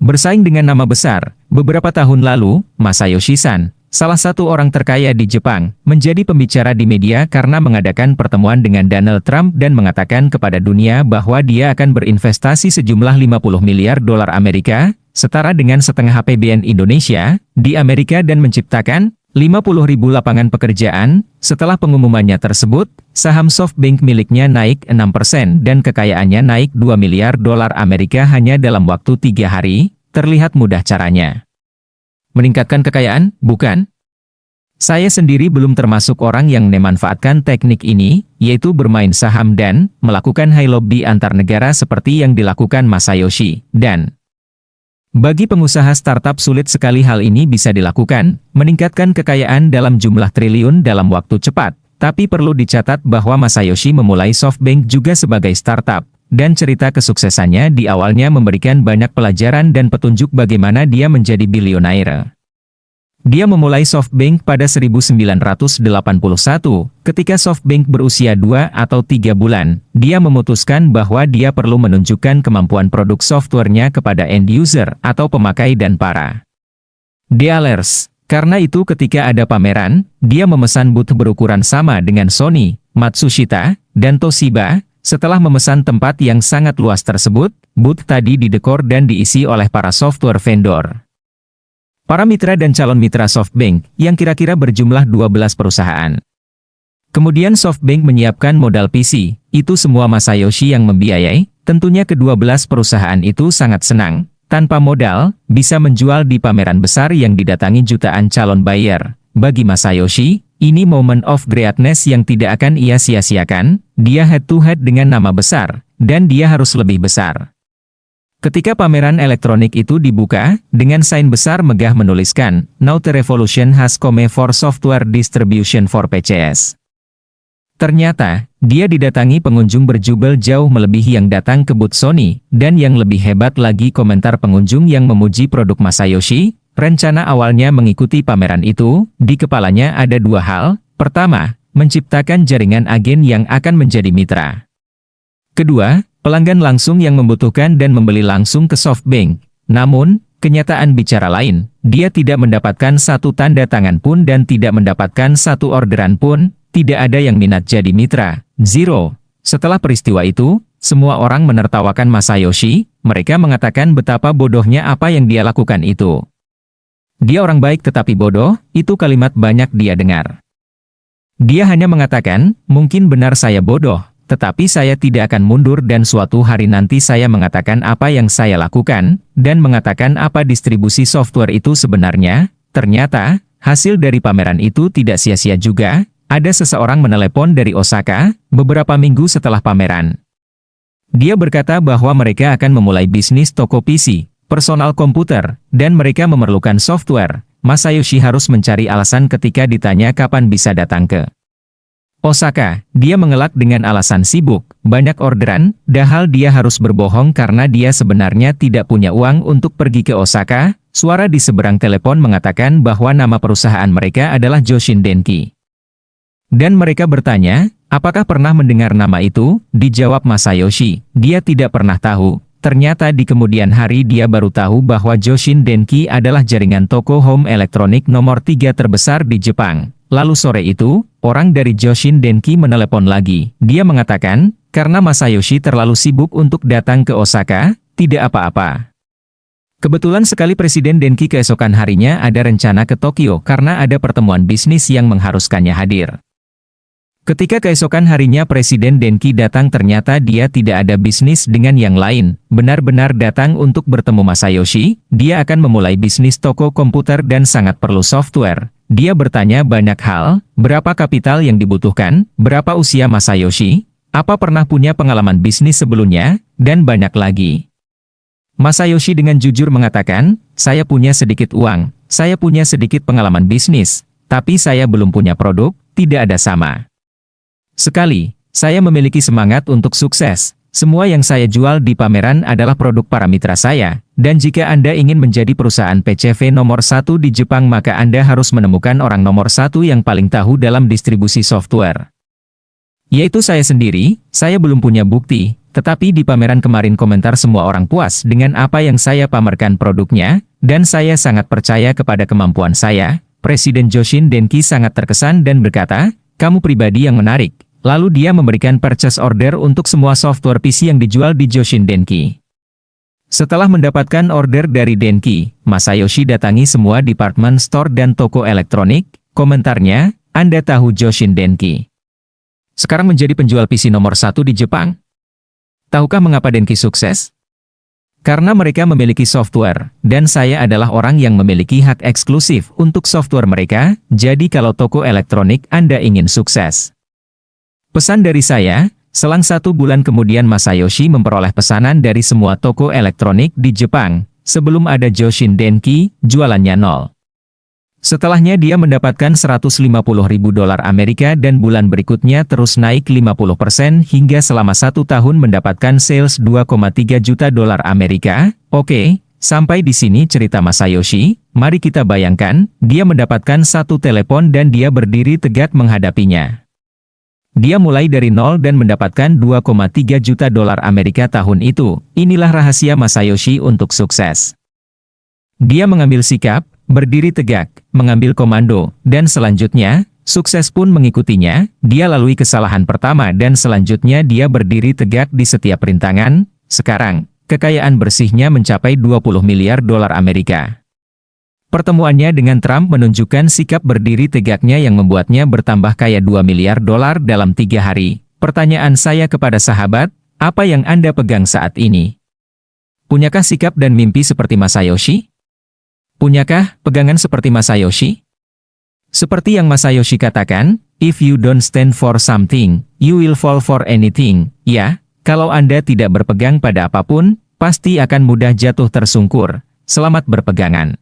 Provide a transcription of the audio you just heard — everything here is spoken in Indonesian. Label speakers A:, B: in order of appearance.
A: Bersaing dengan nama besar, beberapa tahun lalu, Masayoshi Son, salah satu orang terkaya di Jepang, menjadi pembicara di media karena mengadakan pertemuan dengan Donald Trump dan mengatakan kepada dunia bahwa dia akan berinvestasi sejumlah 50 miliar dolar Amerika, setara dengan setengah APBN Indonesia, di Amerika dan menciptakan 50.000 lapangan pekerjaan. Setelah pengumumannya tersebut, saham SoftBank miliknya naik 6% dan kekayaannya naik 2 miliar dolar Amerika hanya dalam waktu 3 hari. Terlihat mudah caranya. Meningkatkan kekayaan, bukan? Saya sendiri belum termasuk orang yang memanfaatkan teknik ini, yaitu bermain saham dan melakukan high lobby antar negara seperti yang dilakukan Masayoshi. Dan bagi pengusaha startup sulit sekali hal ini bisa dilakukan, meningkatkan kekayaan dalam jumlah triliun dalam waktu cepat. Tapi perlu dicatat bahwa Masayoshi memulai SoftBank juga sebagai startup, dan cerita kesuksesannya di awalnya memberikan banyak pelajaran dan petunjuk bagaimana dia menjadi bilionaire. Dia memulai SoftBank pada 1981, ketika SoftBank berusia 2 atau 3 bulan, dia memutuskan bahwa dia perlu menunjukkan kemampuan produk softwarenya kepada end user atau pemakai dan para dealers. Karena itu ketika ada pameran, dia memesan booth berukuran sama dengan Sony, Matsushita, dan Toshiba. Setelah memesan tempat yang sangat luas tersebut, booth tadi didekor dan diisi oleh para software vendor, para mitra dan calon mitra SoftBank, yang kira-kira berjumlah 12 perusahaan. Kemudian SoftBank menyiapkan modal PC, itu semua Masayoshi yang membiayai. Tentunya ke-12 perusahaan itu sangat senang, tanpa modal, bisa menjual di pameran besar yang didatangi jutaan calon buyer. Bagi Masayoshi, ini moment of greatness yang tidak akan ia sia-siakan. Dia head-to-head dengan nama besar, dan dia harus lebih besar. Ketika pameran elektronik itu dibuka, dengan sign besar megah menuliskan, "Now the revolution has come for software distribution for PCs." Ternyata, dia didatangi pengunjung berjubel jauh melebihi yang datang ke booth Sony, dan yang lebih hebat lagi komentar pengunjung yang memuji produk Masayoshi. Rencana awalnya mengikuti pameran itu, di kepalanya ada 2 hal. Pertama, menciptakan jaringan agen yang akan menjadi mitra. Kedua, pelanggan langsung yang membutuhkan dan membeli langsung ke SoftBank. Namun, kenyataan bicara lain, dia tidak mendapatkan satu tanda tangan pun dan tidak mendapatkan satu orderan pun, tidak ada yang minat jadi mitra. Zero. Setelah peristiwa itu, semua orang menertawakan Masayoshi, mereka mengatakan betapa bodohnya apa yang dia lakukan itu. Dia orang baik tetapi bodoh, itu kalimat banyak dia dengar. Dia hanya mengatakan, mungkin benar saya bodoh, tetapi saya tidak akan mundur dan suatu hari nanti saya mengatakan apa yang saya lakukan, dan mengatakan apa distribusi software itu sebenarnya. Ternyata, hasil dari pameran itu tidak sia-sia juga. Ada seseorang menelepon dari Osaka, beberapa minggu setelah pameran. Dia berkata bahwa mereka akan memulai bisnis toko PC, personal komputer, dan mereka memerlukan software. Masayoshi harus mencari alasan ketika ditanya kapan bisa datang ke Osaka. Dia mengelak dengan alasan sibuk, banyak orderan, padahal dia harus berbohong karena dia sebenarnya tidak punya uang untuk pergi ke Osaka. Suara di seberang telepon mengatakan bahwa nama perusahaan mereka adalah Joshin Denki. Dan mereka bertanya, apakah pernah mendengar nama itu? Dijawab Masayoshi, dia tidak pernah tahu. Ternyata di kemudian hari dia baru tahu bahwa Joshin Denki adalah jaringan toko home elektronik nomor 3 terbesar di Jepang. Lalu sore itu, orang dari Joshin Denki menelepon lagi. Dia mengatakan, karena Masayoshi terlalu sibuk untuk datang ke Osaka, tidak apa-apa. Kebetulan sekali Presiden Denki keesokan harinya ada rencana ke Tokyo karena ada pertemuan bisnis yang mengharuskannya hadir. Ketika keesokan harinya Presiden Denki datang ternyata dia tidak ada bisnis dengan yang lain, benar-benar datang untuk bertemu Masayoshi. Dia akan memulai bisnis toko komputer dan sangat perlu software. Dia bertanya banyak hal, berapa kapital yang dibutuhkan, berapa usia Masayoshi, apa pernah punya pengalaman bisnis sebelumnya, dan banyak lagi. Masayoshi dengan jujur mengatakan, saya punya sedikit uang, saya punya sedikit pengalaman bisnis, tapi saya belum punya produk, tidak ada sama sekali. Saya memiliki semangat untuk sukses. Semua yang saya jual di pameran adalah produk para mitra saya, dan jika Anda ingin menjadi perusahaan PCV nomor 1 di Jepang maka Anda harus menemukan orang nomor 1 yang paling tahu dalam distribusi software. Yaitu saya sendiri. Saya belum punya bukti, Tetapi di pameran kemarin komentar semua orang puas dengan apa yang saya pamerkan produknya, dan saya sangat percaya kepada kemampuan saya. Presiden Joshin Denki sangat terkesan dan berkata, kamu pribadi yang menarik. Lalu dia memberikan purchase order untuk semua software PC yang dijual di Joshin Denki. Setelah mendapatkan order dari Denki, Masayoshi datangi semua department store dan toko elektronik. Komentarnya, Anda tahu Joshin Denki sekarang menjadi penjual PC nomor 1 di Jepang? Tahukah mengapa Denki sukses? Karena mereka memiliki software, dan saya adalah orang yang memiliki hak eksklusif untuk software mereka, jadi kalau toko elektronik Anda ingin sukses. Pesan dari saya, selang 1 bulan kemudian Masayoshi memperoleh pesanan dari semua toko elektronik di Jepang, sebelum ada Joshin Denki, jualannya nol. Setelahnya dia mendapatkan $150.000 Amerika dan bulan berikutnya terus naik 50% hingga selama 1 tahun mendapatkan sales $2,3 juta Amerika. Oke, sampai di sini cerita Masayoshi. Mari kita bayangkan, dia mendapatkan 1 telepon dan dia berdiri tegak menghadapinya. Dia mulai dari nol dan mendapatkan $2,3 juta Amerika tahun itu. Inilah rahasia Masayoshi untuk sukses. Dia mengambil sikap, berdiri tegak, mengambil komando, dan selanjutnya, sukses pun mengikutinya. Dia lalui kesalahan pertama dan selanjutnya dia berdiri tegak di setiap rintangan. Sekarang, kekayaan bersihnya mencapai $20 miliar Amerika. Pertemuannya dengan Trump menunjukkan sikap berdiri tegaknya yang membuatnya bertambah kaya $2 miliar dalam 3 hari. Pertanyaan saya kepada sahabat, apa yang Anda pegang saat ini? Punyakah sikap dan mimpi seperti Masayoshi? Punyakah pegangan seperti Masayoshi? Seperti yang Masayoshi katakan, if you don't stand for something, you will fall for anything. Ya, kalau Anda tidak berpegang pada apapun, pasti akan mudah jatuh tersungkur. Selamat berpegangan.